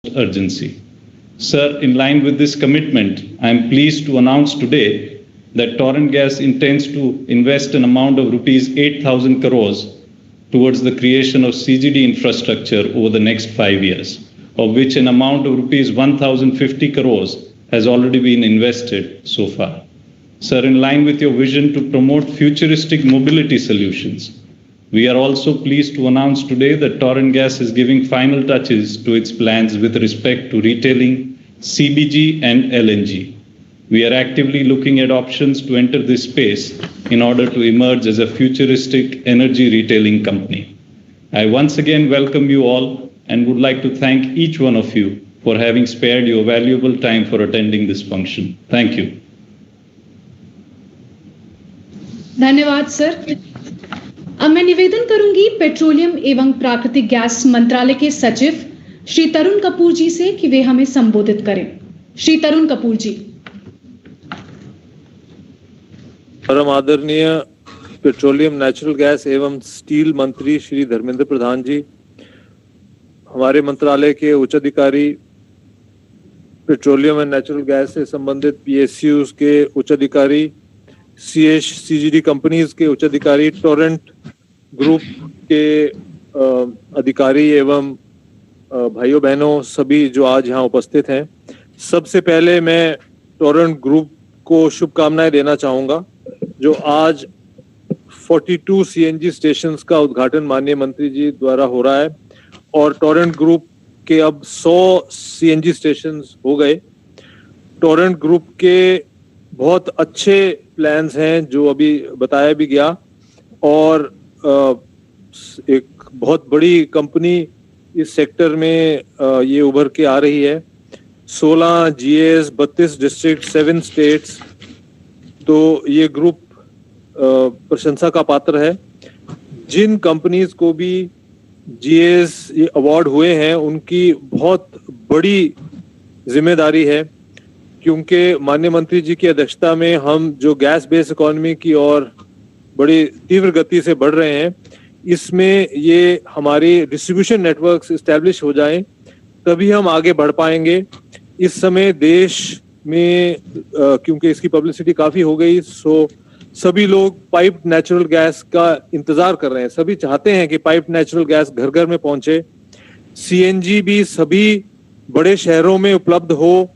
urgency. Sir, in line with this commitment, I am pleased to announce today that Torrent Gas intends to invest an amount of rupees 8,000 crores towards the creation of CGD infrastructure over the next 5 years, of which an amount of rupees 1,050 crores has already been invested so far. Sir, in line with your vision to promote futuristic mobility solutions, we are also pleased to announce today that Torrent Gas is giving final touches to its plans with respect to retailing CBG and LNG. We are actively looking at options to enter this space in order to emerge as a futuristic energy retailing company. I once again welcome you all and would like to thank each one of you for having spared your valuable time for attending this function. Thank you. धन्यवाद sir. अब मैं निवेदन करूंगी petroleum एवं प्राकृतिक gas मंत्रालय के सचिव श्री तरुण कपूर जी से कि वे हमें संबोधित करें। श्री तरुण कपूर जी। परम आदरणीय पेट्रोलियम, नेचुरल गैस एवं स्टील मंत्री श्री धर्मेंद्र प्रधान जी, हमारे मंत्रालय के उच्च अधिकारी, पेट्रोलियम एंड नेचुरल गैस से संबंधित PSUs के उच्च अधिकारी, CGD कंपनीज के उच्च अधिकारी, टोरेंट ग्रुप के अधिकारी एवं भाइयों बहनों सभी जो आज यहाँ उपस्थित हैं, सबसे पहले मैं टोरेंट ग्रुप को शुभकामनाएं देना चाहूँगा जो आज 42 CNG स्टेशंस का उद्घाटन माननीय मंत्री जी द्वारा हो रहा है और टोरेंट ग्रुप के अब 100 CNG स्टेशंस हो गए। टोरेंट ग्रुप के बहुत अच्छे प्लान्स हैं जो अभी बताया भी गया और एक बहुत बड़ी कंपनी इस सेक्टर में ये उभर के आ रही है। 16 GAs, 32 डिस्ट्रिक्ट, 7 स्टेट्स, तो ये ग्रुप प्रशंसा का पात्र है। जिन कंपनीज को भी GAs ये अवार्ड हुए हैं उनकी बहुत बड़ी जिम्मेदारी है, क्योंकि माननीय मंत्री जी की अध्यक्षता में हम जो गैस बेस्ड इकोनॉमी की ओर बड़ी तीव्र गति से बढ़ रहे हैं, इसमें ये हमारी डिस्ट्रीब्यूशन नेटवर्क्स इस्टेब्लिश हो जाएं तभी हम आगे बढ़ पाएंगे। इस समय देश में क्योंकि इसकी पब्लिसिटी काफ़ी हो गई, सो सभी लोग पाइप्ड नेचुरल गैस का इंतज़ार कर रहे हैं। सभी चाहते हैं कि पाइप्ड नेचुरल गैस घर घर में पहुंचे। CNG भी सभी बड़े शहरों में उपलब्ध हो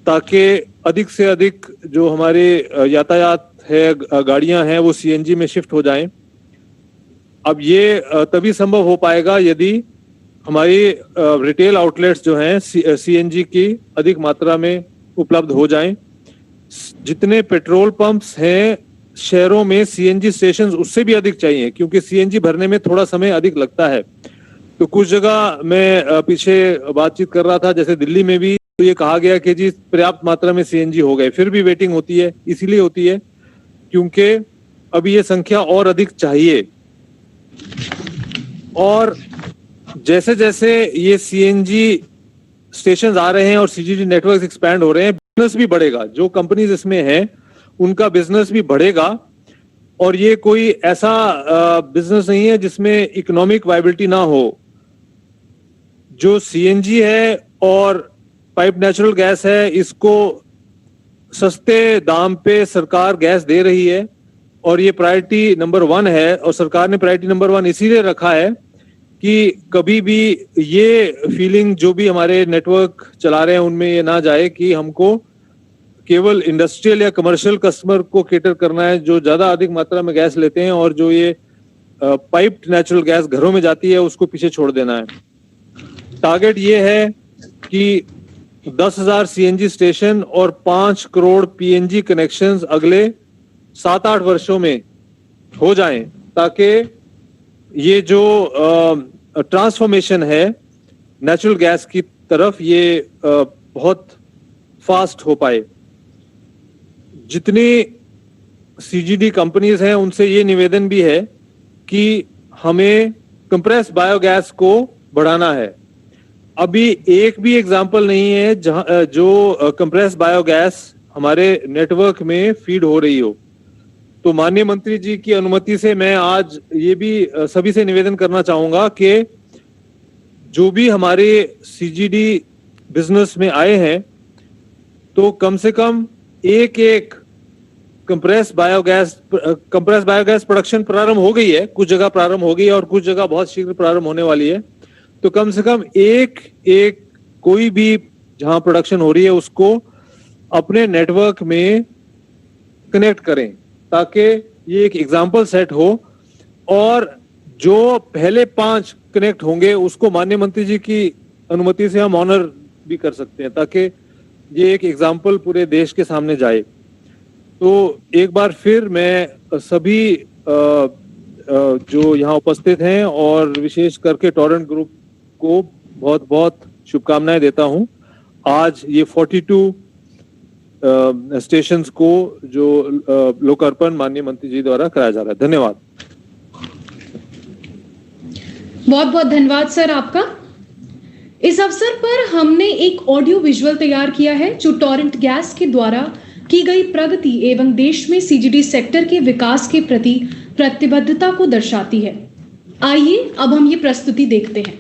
ताकि अधिक से अधिक जो हमारे यातायात है, गाड़ियां हैं, वो CNG में शिफ्ट हो जाएं। अब ये तभी संभव हो पाएगा यदि हमारी रिटेल आउटलेट्स जो हैं CNG की अधिक मात्रा में उपलब्ध हो जाएं। जितने पेट्रोल पंप्स हैं शहरों में, CNG स्टेशंस उससे भी अधिक चाहिए, क्योंकि CNG भरने में थोड़ा समय अधिक लगता है। तो कुछ जगह मैं पीछे बातचीत कर रहा था, जैसे दिल्ली में भी तो ये कहा गया कि जी पर्याप्त मात्रा में CNG हो गए, फिर भी वेटिंग होती है। इसीलिए होती है क्योंकि अभी ये संख्या और अधिक चाहिए। और जैसे जैसे ये CNG स्टेशंस आ रहे हैं और CGD नेटवर्क एक्सपैंड हो रहे हैं, बिजनेस भी बढ़ेगा। जो कंपनीज इसमें हैं उनका बिजनेस भी बढ़ेगा और ये कोई ऐसा बिजनेस नहीं है जिसमें इकोनॉमिक वायबिलिटी ना हो। जो CNG है और पाइप नेचुरल गैस है, इसको सस्ते दाम पे सरकार गैस दे रही है और ये प्रायोरिटी नंबर 1 है। और सरकार ने प्रायोरिटी नंबर 1 इसीलिए रखा है कि कभी भी ये फीलिंग जो भी हमारे नेटवर्क चला रहे हैं उनमें ये ना जाए कि हमको केवल इंडस्ट्रियल या कमर्शियल कस्टमर को केटर करना है जो ज़्यादा अधिक मात्रा में गैस लेते हैं, और जो ये पाइप्ड नेचुरल गैस घरों में जाती है उसको पीछे छोड़ देना है। टारगेट ये है कि 10,000 CNG स्टेशन और 5 करोड़ PNG कनेक्शंस अगले 7-8 वर्षों में हो जाएं, ताकि ये जो ट्रांसफॉर्मेशन है नेचुरल गैस की तरफ ये बहुत फास्ट हो पाए। जितनी CGD कंपनीज हैं उनसे ये निवेदन भी है कि हमें कंप्रेस बायोगैस को बढ़ाना है। अभी एक भी एग्जाम्पल नहीं है जहां जो कंप्रेस बायोगैस हमारे नेटवर्क में फीड हो रही हो। तो माननीय मंत्री जी की अनुमति से मैं आज ये भी सभी से निवेदन करना चाहूंगा कि जो भी हमारे सीजीडी बिजनेस में आए हैं, तो कम से कम एक कंप्रेस बायोगैस प्रोडक्शन प्रारंभ हो गई है, कुछ जगह प्रारंभ हो गई है और कुछ जगह बहुत शीघ्र प्रारंभ होने वाली है। तो कम से कम एक कोई भी जहां प्रोडक्शन हो रही है उसको अपने नेटवर्क में कनेक्ट करें, ताकि ये एक एग्जाम्पल सेट हो, और जो पहले 5 कनेक्ट होंगे उसको माननीय मंत्री जी की अनुमति से हम ऑनर भी कर सकते हैं, ताकि ये एक एग्जाम्पल पूरे देश के सामने जाए। तो एक बार फिर मैं सभी जो यहाँ उपस्थित हैं और विशेष करके टोरेंट ग्रुप को बहुत बहुत शुभकामनाएं देता हूं। आज ये 42 स्टेशंस को जो लोकार्पण माननीय मंत्री जी द्वारा कराया जा रहा है। धन्यवाद। बहुत बहुत धन्यवाद सर आपका। इस अवसर पर हमने एक ऑडियो विजुअल तैयार किया है जो टोरेंट गैस के द्वारा की गई प्रगति एवं देश में सीजीडी सेक्टर के विकास के प्रति प्रतिबद्धता को दर्शाती है। आइए अब हम ये प्रस्तुति देखते हैं।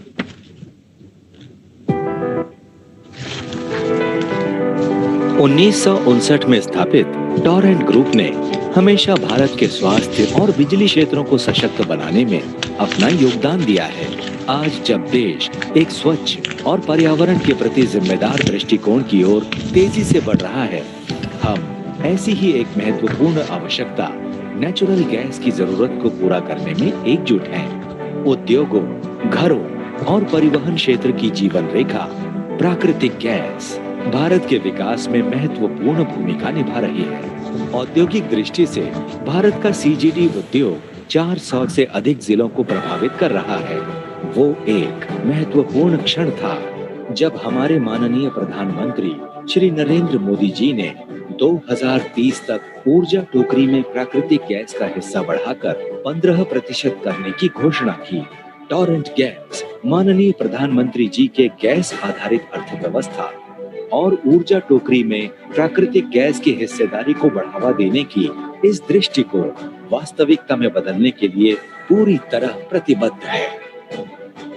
1959 में स्थापित टोरेंट ग्रुप ने हमेशा भारत के स्वास्थ्य और बिजली क्षेत्रों को सशक्त बनाने में अपना योगदान दिया है। आज जब देश एक स्वच्छ और पर्यावरण के प्रति जिम्मेदार दृष्टिकोण की ओर तेजी से बढ़ रहा है, हम ऐसी ही एक महत्वपूर्ण आवश्यकता नेचुरल गैस की जरूरत को पूरा करने में एकजुट हैं। उद्योगों, घरों और परिवहन क्षेत्र की जीवन रेखा प्राकृतिक गैस भारत के विकास में महत्वपूर्ण भूमिका निभा रही है। औद्योगिक दृष्टि से भारत का सीजीडी उद्योग 400 से अधिक जिलों को प्रभावित कर रहा है। वो एक महत्वपूर्ण क्षण था जब हमारे माननीय प्रधानमंत्री श्री नरेंद्र मोदी जी ने 2030 तक ऊर्जा टोकरी में प्राकृतिक गैस का हिस्सा बढ़ाकर 15% करने की घोषणा की। टोरेंट गैस माननीय प्रधानमंत्री जी के गैस आधारित अर्थव्यवस्था और ऊर्जा टोकरी में प्राकृतिक गैस की हिस्सेदारी को बढ़ावा देने की इस दृष्टि को वास्तविकता में बदलने के लिए पूरी तरह प्रतिबद्ध है।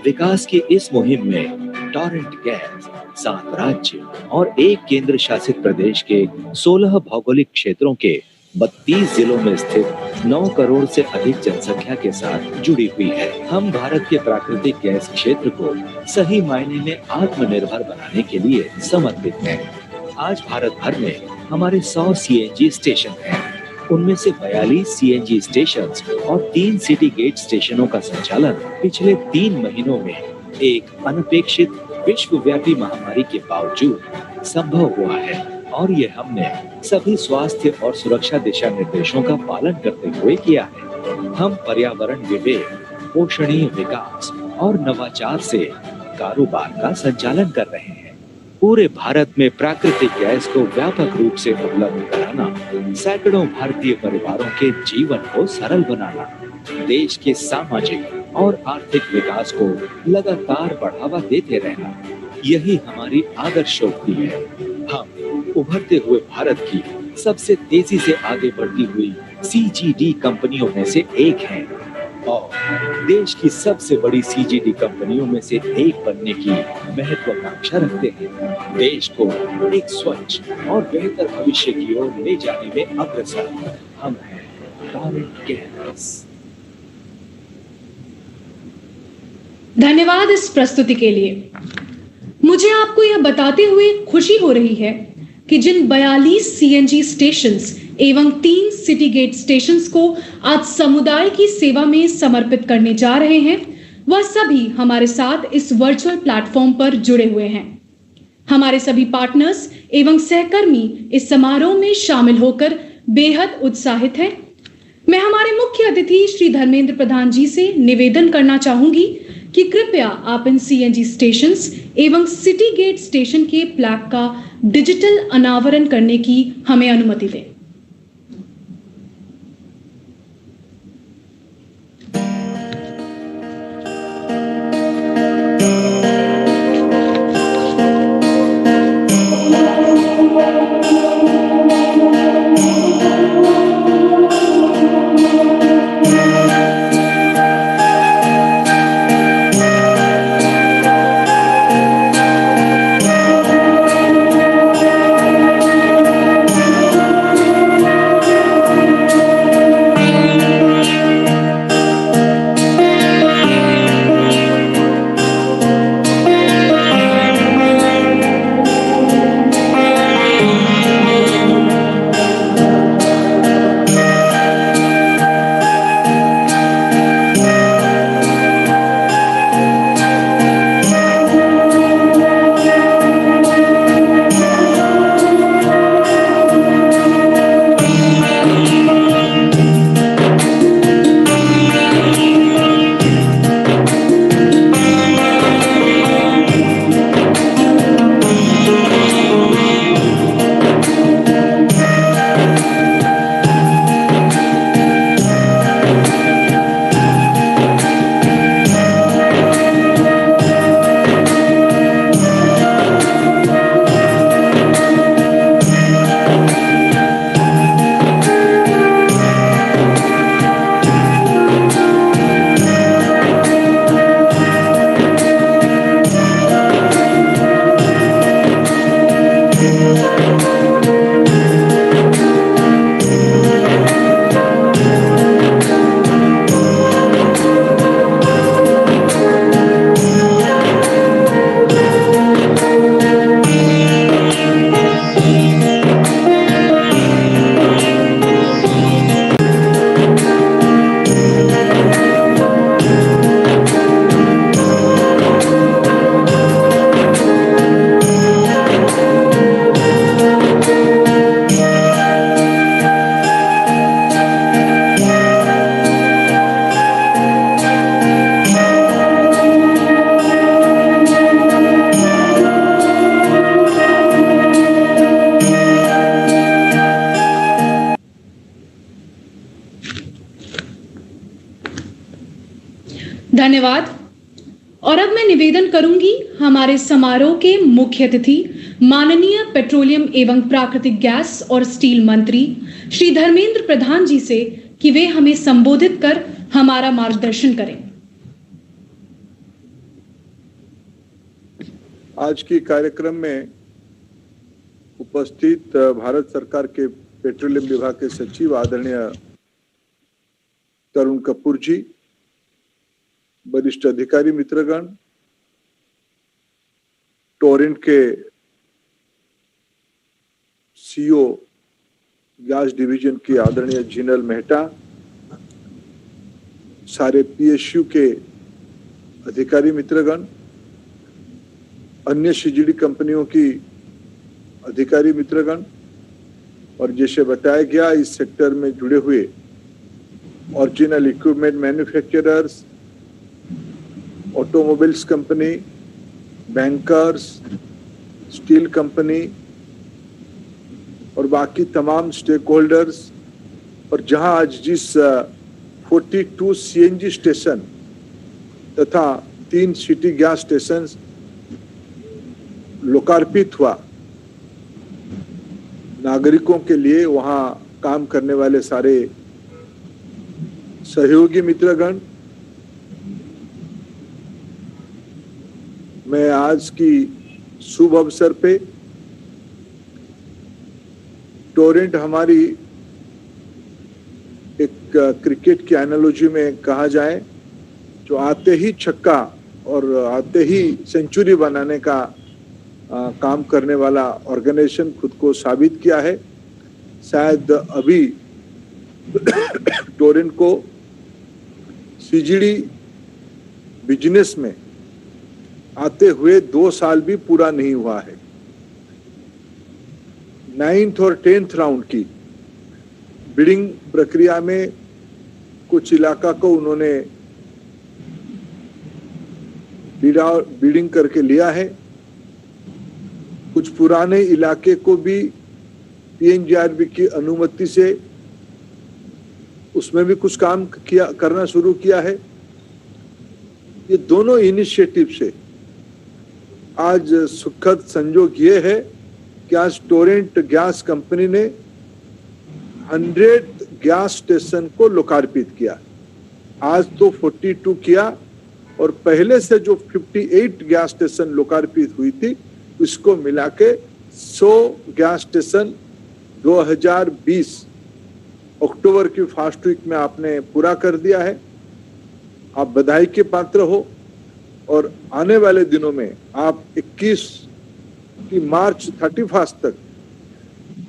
विकास की इस मुहिम में टोरेंट गैस 7 राज्य और 1 केंद्र शासित प्रदेश के 16 भौगोलिक क्षेत्रों के 32 जिलों में स्थित 9 करोड़ से अधिक जनसंख्या के साथ जुड़ी हुई है। हम भारत के प्राकृतिक गैस क्षेत्र को सही मायने में आत्मनिर्भर बनाने के लिए समर्पित हैं। आज भारत भर में हमारे 100 सीएनजी स्टेशन हैं। उनमें से 42 सीएनजी स्टेशन और 3 सिटी गेट स्टेशनों का संचालन पिछले 3 महीनों में एक अनपेक्षित विश्वव्यापी महामारी के बावजूद संभव हुआ है, और ये हमने सभी स्वास्थ्य और सुरक्षा दिशा निर्देशों का पालन करते हुए किया है। हम पर्यावरण विवेक, पोषणीय विकास और नवाचार से कारोबार का संचालन कर रहे हैं। पूरे भारत में प्राकृतिक गैस को व्यापक रूप से उपलब्ध कराना, सैकड़ों भारतीय परिवारों के जीवन को सरल बनाना, देश के सामाजिक और आर्थिक विकास को लगातार बढ़ावा देते रहना, यही हमारी आदर्शोक्ति है। हम उभरते हुए भारत की सबसे तेजी से आगे बढ़ती हुई सीजीडी कंपनियों में से एक हैं और देश की सबसे बड़ी सीजीडी कंपनियों में से एक बनने की महत्वाकांक्षा रखते हैं। देश को एक स्वच्छ और बेहतर भविष्य की ओर ले जाने में अग्रसर हम हैं टोरेंट गैस। धन्यवाद इस प्रस्तुति के लिए। मुझे आपको यह बताते हुए खुशी हो रही है कि जिन 42 सीएनजी स्टेशंस एवं 3 सिटी गेट स्टेशंस को आज समुदाय की सेवा में समर्पित करने जा रहे हैं, वह सभी हमारे साथ इस वर्चुअल प्लेटफॉर्म पर जुड़े हुए हैं। हमारे सभी पार्टनर्स एवं सहकर्मी इस समारोह में शामिल होकर बेहद उत्साहित हैं। मैं हमारे मुख्य अतिथि श्री धर्मेंद्र प्रधान जी से निवेदन करना चाहूंगी कि कृपया आप इन सीएनजी स्टेशंस एवं सिटी गेट स्टेशन के प्लैक का डिजिटल अनावरण करने की हमें अनुमति दें। धन्यवाद। और अब मैं निवेदन करूंगी हमारे समारोह के मुख्य अतिथि माननीय पेट्रोलियम एवं प्राकृतिक गैस और स्टील मंत्री श्री धर्मेंद्र प्रधान जी से कि वे हमें संबोधित कर हमारा मार्गदर्शन करें। आज की कार्यक्रम में उपस्थित भारत सरकार के पेट्रोलियम विभाग के सचिव आदरणीय तरुण कपूर जी, वरिष्ठ अधिकारी मित्रगण, टोरेंट के सीईओ गैस डिवीजन की आदरणीय जिनल मेहता, सारे पीएसयू के अधिकारी मित्रगण, अन्य सीजीडी कंपनियों की अधिकारी मित्रगण और जैसे बताया गया इस सेक्टर में जुड़े हुए original equipment manufacturers, automobiles company, bankers, steel company और बाकी तमाम स्टेक होल्डर्स, और जहां आज जिस 42 सीएनजी स्टेशन तथा 3 सिटी गैस स्टेशन लोकार्पित हुआ, नागरिकों के लिए वहां काम करने वाले सारे सहयोगी मित्रगण, मैं आज की शुभ अवसर पे टोरेंट हमारी एक क्रिकेट की एनालॉजी में कहा जाए जो आते ही छक्का और आते ही सेंचुरी बनाने का काम करने वाला ऑर्गेनाइजेशन खुद को साबित किया है। शायद अभी टोरेंट को सीजीडी बिजनेस में आते हुए 2 साल भी पूरा नहीं हुआ है। 9th और 10th राउंड की बिडिंग प्रक्रिया में कुछ इलाका को उन्होंने बिडिंग करके लिया है, कुछ पुराने इलाके को भी पीएनजीआरबी की अनुमति से उसमें भी कुछ काम करना शुरू किया है। ये दोनों इनिशिएटिव से आज सुखद संजोग ये है कि आज टोरेंट गैस कंपनी ने 100 गैस स्टेशन को लोकार्पित किया। आज तो 42 किया और पहले से जो 58 गैस स्टेशन लोकार्पित हुई थी उसको मिला के 100 गैस स्टेशन 2020 अक्टूबर की फर्स्ट वीक में आपने पूरा कर दिया है। आप बधाई के पात्र हो और आने वाले दिनों में आप 21 की मार्च 31 तक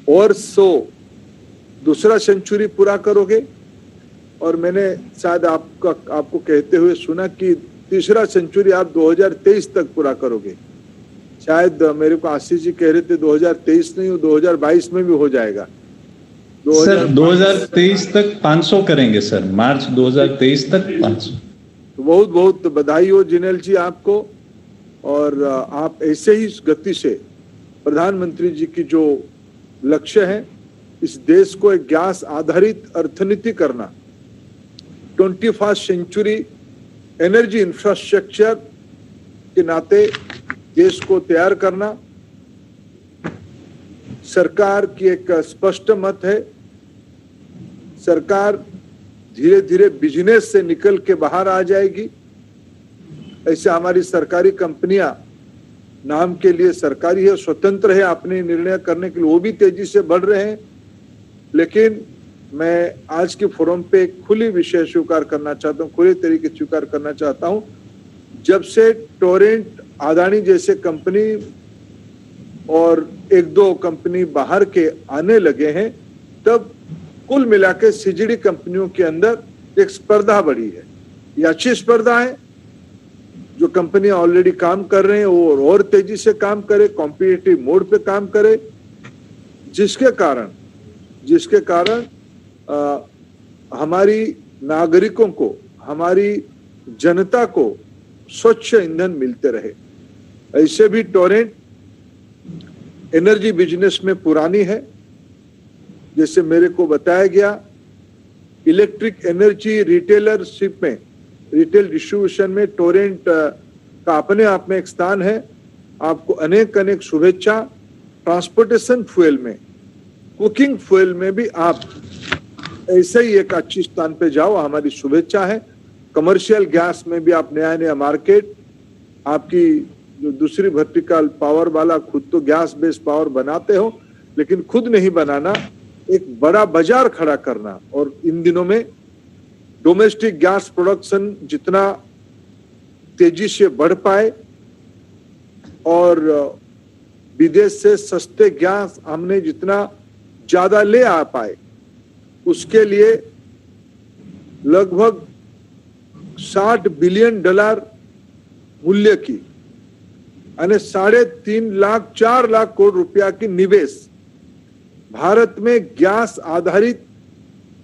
और 100 दूसरा सेंचुरी पूरा करोगे, और मैंने शायद आपको कहते हुए सुना कि तीसरा सेंचुरी आप 2023 तक पूरा करोगे। शायद मेरे को आशीष जी कह रहे थे 2023 नहीं, 2022 में भी हो जाएगा। सर 2023 तक 500 करेंगे सर, मार्च 2023 तक 500। तो बहुत बहुत बधाई हो जिनेल जी आपको, और आप ऐसे ही गति से प्रधानमंत्री जी की जो लक्ष्य है इस देश को एक गैस आधारित अर्थनीति करना, 21st सेंचुरी एनर्जी इंफ्रास्ट्रक्चर के नाते देश को तैयार करना, सरकार की एक स्पष्ट मत है। सरकार धीरे धीरे बिजनेस से निकल के बाहर आ जाएगी। ऐसे हमारी सरकारी कंपनियां नाम के लिए सरकारी है, स्वतंत्र है अपने निर्णय करने के लिए, वो भी तेजी से बढ़ रहे हैं। लेकिन मैं आज के फोरम पे एक खुली विषय स्वीकार करना चाहता हूँ, खुले तरीके स्वीकार करना चाहता हूँ। जब से टोरेंट, अदानी जैसे कंपनी और 1-2 कंपनी बाहर के आने लगे हैं, तब कुल मिलाकर सीजीडी कंपनियों के अंदर एक स्पर्धा बढ़ी है। ये अच्छी स्पर्धा है। जो कंपनियां ऑलरेडी काम कर रहे हैं वो और तेजी से काम करे, कॉम्पिटिटिव मोड पे काम करे, जिसके कारण हमारी नागरिकों को, हमारी जनता को स्वच्छ ईंधन मिलते रहे। ऐसे भी टोरेंट एनर्जी बिजनेस में पुरानी है। जैसे मेरे को बताया गया, इलेक्ट्रिक एनर्जी रिटेलरशिप में रिटेल डिस्ट्रीब्यूशन में टोरेंट का अपने आप में एक स्थान है। आपको अनेक अनेक शुभेच्छा। ट्रांसपोर्टेशन फ्यूल में, कुकिंग फ्यूल में भी आप ऐसे ही एक अच्छी स्थान पे जाओ, हमारी शुभेच्छा है। कमर्शियल गैस में भी आप नया नया मार्केट, आपकी जो दूसरी वर्टिकल पावर वाला खुद तो गैस बेस्ड पावर बनाते हो, लेकिन खुद नहीं बनाना, एक बड़ा बाजार खड़ा करना। और इन दिनों में डोमेस्टिक गैस प्रोडक्शन जितना तेजी से बढ़ पाए और विदेश से सस्ते गैस हमने जितना ज्यादा ले आ पाए, उसके लिए लगभग $60 बिलियन मूल्य की यानी 3.5 लाख 4 लाख करोड़ रुपया की निवेश भारत में गैस आधारित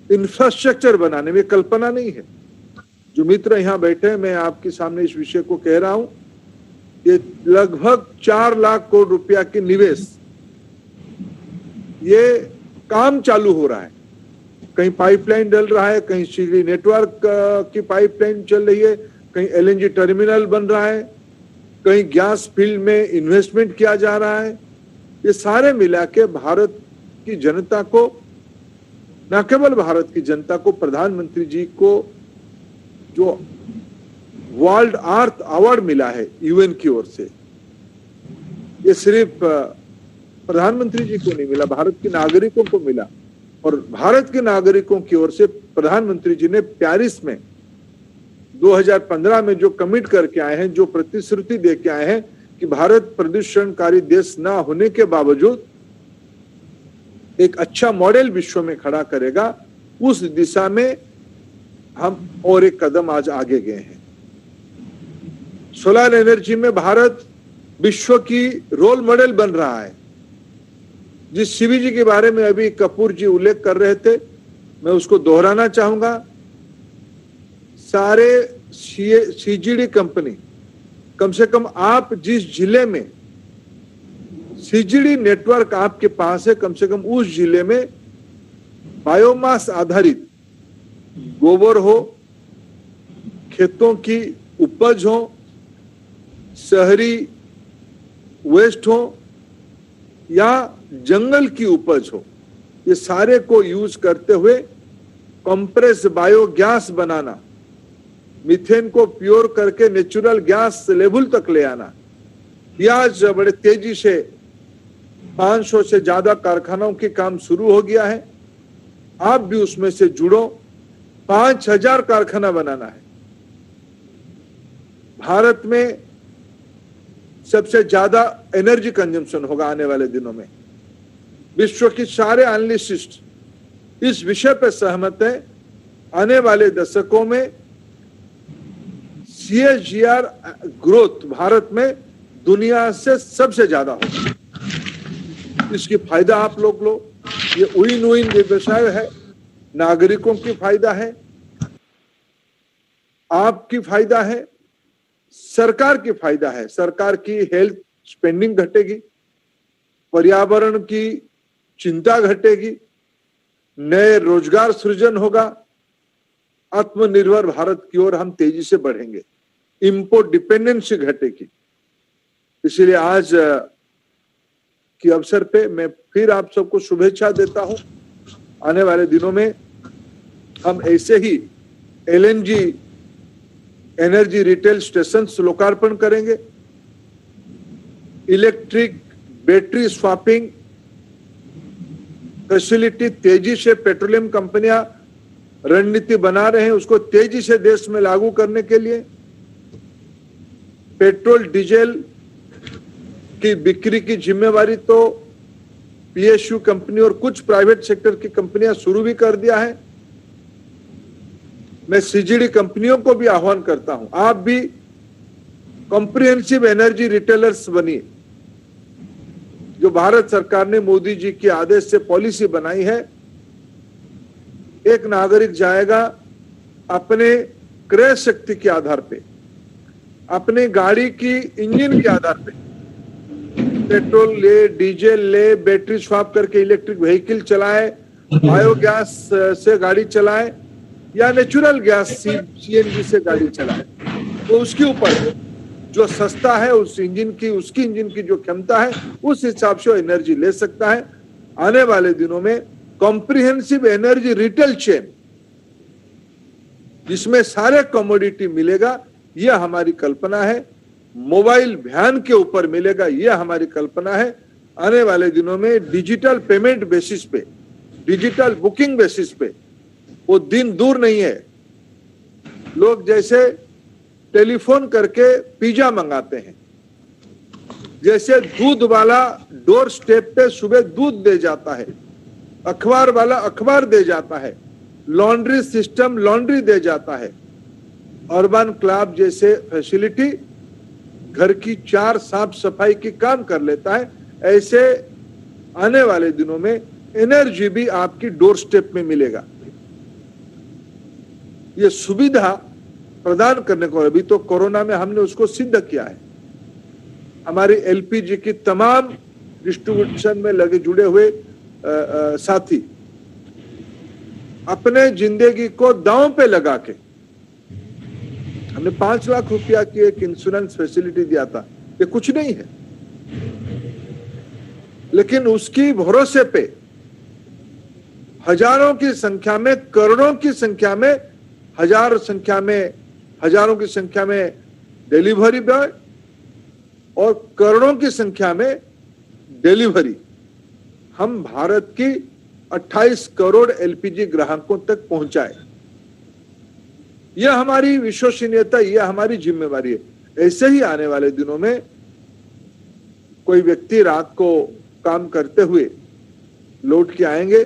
इंफ्रास्ट्रक्चर बनाने में कल्पना नहीं है। जो मित्र यहाँ बैठे हैं, मैं आपके सामने इस विषय को कह रहा हूं, ये लगभग 4 लाख करोड़ रुपया की निवेश, ये काम चालू हो रहा है। कहीं पाइपलाइन डल रहा है, कहीं सीडी नेटवर्क की पाइपलाइन चल रही है, कहीं एलएनजी टर्मिनल बन रहा है, कहीं गैस फील्ड में इन्वेस्टमेंट किया जा रहा है। ये सारे मिला के भारत की जनता को, न केवल भारत की जनता को, प्रधानमंत्री जी को जो वर्ल्ड अर्थ अवार्ड मिला है यूएन की ओर से, ये सिर्फ प्रधानमंत्री जी को नहीं मिला, भारत के नागरिकों को मिला। और भारत के नागरिकों की ओर से प्रधानमंत्री जी ने पेरिस में 2015 में जो कमिट करके आए हैं, जो प्रतिश्रुति दे के आए हैं कि भारत प्रदूषणकारी देश ना होने के बावजूद एक अच्छा मॉडल विश्व में खड़ा करेगा, उस दिशा में हम और एक कदम आज आगे गए हैं। सोलर एनर्जी में भारत विश्व की रोल मॉडल बन रहा है। जिस सीवीजी के बारे में अभी कपूर जी उल्लेख कर रहे थे, मैं उसको दोहराना चाहूंगा। सारे सीजीडी कंपनी, कम से कम आप जिस जिले में सीजीडी नेटवर्क आपके पास है, कम से कम उस जिले में बायोमास आधारित गोबर हो, खेतों की उपज हो, शहरी वेस्ट हो या जंगल की उपज हो, ये सारे को यूज करते हुए कंप्रेस बायोगैस बनाना, मीथेन को प्योर करके नेचुरल गैस लेवल तक ले आना, यह आज बड़े तेजी से 500 से ज्यादा कारखानों के काम शुरू हो गया है। आप भी उसमें से जुड़ो। 5000 कारखाना बनाना है। भारत में सबसे ज्यादा एनर्जी कंजम्पशन होगा आने वाले दिनों में। विश्व की सारे एनालिस्ट इस विषय पर सहमत है। आने वाले दशकों में CAGR ग्रोथ भारत में दुनिया से सबसे ज्यादा होगा। इसकी फायदा आप लोग लो। ये विन विन व्यवसाय है, नागरिकों की फायदा है, आपकी फायदा है, सरकार की फायदा है। सरकार की हेल्थ स्पेंडिंग घटेगी, पर्यावरण की चिंता घटेगी, नए रोजगार सृजन होगा, आत्मनिर्भर भारत की ओर हम तेजी से बढ़ेंगे, इंपोर्ट डिपेंडेंसी घटेगी। इसलिए आज के अवसर पे मैं फिर आप सबको शुभेच्छा देता हूं। आने वाले दिनों में हम ऐसे ही LNG एनर्जी रिटेल स्टेशन लोकार्पण करेंगे, इलेक्ट्रिक बैटरी स्वैपिंग फैसिलिटी तेजी से पेट्रोलियम कंपनियां रणनीति बना रहे हैं, उसको तेजी से देश में लागू करने के लिए पेट्रोल डीजल की बिक्री की जिम्मेवारी तो PSU कंपनी और कुछ प्राइवेट सेक्टर की कंपनियां शुरू भी कर दिया है। मैं CGD कंपनियों को भी आह्वान करता हूं, आप भी कॉम्प्रिहेंसिव एनर्जी रिटेलर्स बनिए। जो भारत सरकार ने मोदी जी के आदेश से पॉलिसी बनाई है, एक नागरिक जाएगा अपने क्रय शक्ति के आधार पे, अपने गाड़ी की इंजन के आधार पे पेट्रोल ले, डीजल ले, बैटरी स्वैप करके इलेक्ट्रिक व्हीकल चलाए, बायोगैस से गाड़ी चलाए या नेचुरल गैस सीएनजी से गाड़ी चलाए, तो उसके ऊपर जो सस्ता है उसकी इंजन की जो क्षमता है उस हिसाब से एनर्जी ले सकता है। आने वाले दिनों में कॉम्प्रिहेंसिव एनर्जी रिटेल चेन जिसमें सारे कमोडिटी मिलेगा, यह हमारी कल्पना है। मोबाइल वैन के ऊपर मिलेगा, यह हमारी कल्पना है। आने वाले दिनों में डिजिटल पेमेंट बेसिस पे, डिजिटल बुकिंग बेसिस पे, वो दिन दूर नहीं है। लोग जैसे टेलीफोन करके पिज्जा मंगाते हैं, जैसे दूध वाला डोर स्टेप पे सुबह दूध दे जाता है, अखबार वाला अखबार दे जाता है, लॉन्ड्री सिस्टम लॉन्ड्री दे जाता है, अर्बन क्लब जैसे फैसिलिटी घर की 4 साफ सफाई की काम कर लेता है। ऐसे आने वाले दिनों में एनर्जी भी आपकी डोर स्टेप में मिलेगा। ये सुविधा प्रदान करने को, अभी तो कोरोना में हमने उसको सिद्ध किया है। हमारी एलपीजी की तमाम डिस्ट्रीब्यूशन में लगे जुड़े हुए साथी अपने जिंदगी को दांव पे लगा के, हमने 5 लाख रुपया की एक इंश्योरेंस फैसिलिटी दिया था। ये कुछ नहीं है, लेकिन उसकी भरोसे पे हजारों की संख्या में, करोड़ों की संख्या में, हजारों की संख्या में डिलीवरी बॉय और करोड़ों की संख्या में डिलीवरी हम भारत की 28 करोड़ एलपीजी ग्राहकों तक पहुंचाए। यह हमारी विश्वसनीयता, यह हमारी जिम्मेवारी है। ऐसे ही आने वाले दिनों में कोई व्यक्ति रात को काम करते हुए लौट के आएंगे,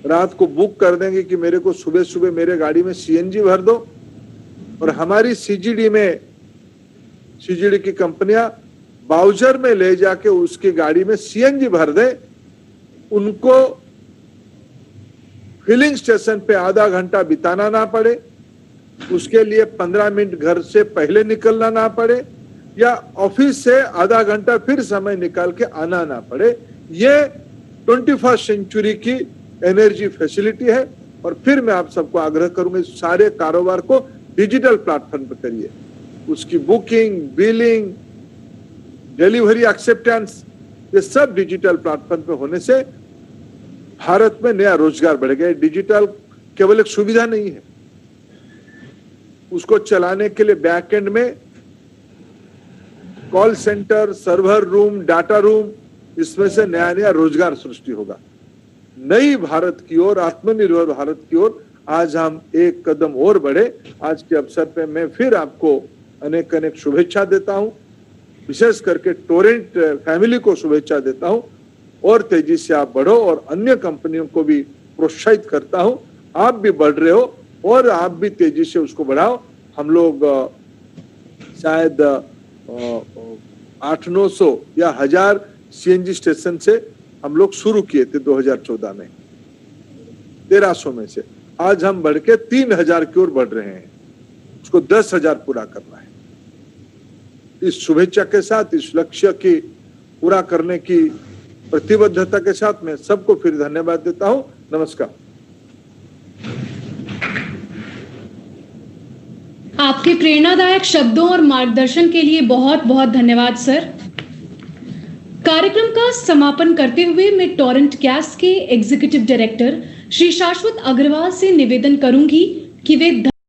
रात को बुक कर देंगे कि मेरे को सुबह सुबह मेरे गाड़ी में सीएनजी भर दो, और हमारी सीजीडी की कंपनियां बाउचर में ले जाके उसकी गाड़ी में सीएनजी भर दे। उनको फिलिंग स्टेशन पे आधा घंटा बिताना ना पड़े, उसके लिए 15 मिनट घर से पहले निकलना ना पड़े, या ऑफिस से आधा घंटा फिर समय निकाल के आना ना पड़े। ये 21st सेंचुरी की एनर्जी फैसिलिटी है। और फिर मैं आप सबको आग्रह करूंगा, सारे कारोबार को डिजिटल प्लेटफॉर्म पर करिए। उसकी बुकिंग, बिलिंग, डिलीवरी, एक्सेप्टेंस, ये सब डिजिटल प्लेटफॉर्म पे होने से भारत में नया रोजगार बढ़ गया। डिजिटल केवल एक सुविधा नहीं है, उसको चलाने के लिए बैक एंड में call centre, server room, data room, इसमें से नया नया रोजगार सृष्टि होगा। नई भारत की ओर, आत्मनिर्भर भारत की ओर आज हम एक कदम और बढ़े। आज के अवसर पे मैं फिर आपको अनेक अनेक शुभेच्छा देता हूं, विशेष करके टोरेंट फैमिली को शुभेच्छा देता हूं। और तेजी से आप बढ़ो, और अन्य कंपनियों को भी प्रोत्साहित करता हूं, आप भी बढ़ रहे हो और आप भी तेजी से उसको बढ़ाओ। हम लोग शायद 800-900 या 1000 सीएनजी स्टेशन से हम लोग शुरू किए थे 2014 में, 1300 में से आज हम बढ़ के 3000 की ओर बढ़ रहे हैं। उसको 10,000 पूरा करना है। इस शुभेच्छा के साथ, इस लक्ष्य की पूरा करने की प्रतिबद्धता के साथ मैं सबको फिर धन्यवाद देता हूं। नमस्कार। आपके प्रेरणादायक शब्दों और मार्गदर्शन के लिए बहुत बहुत धन्यवाद सर। कार्यक्रम का समापन करते हुए मैं टोरेंट गैस के एग्जीक्यूटिव डायरेक्टर श्री शाश्वत अग्रवाल से निवेदन करूंगी कि वे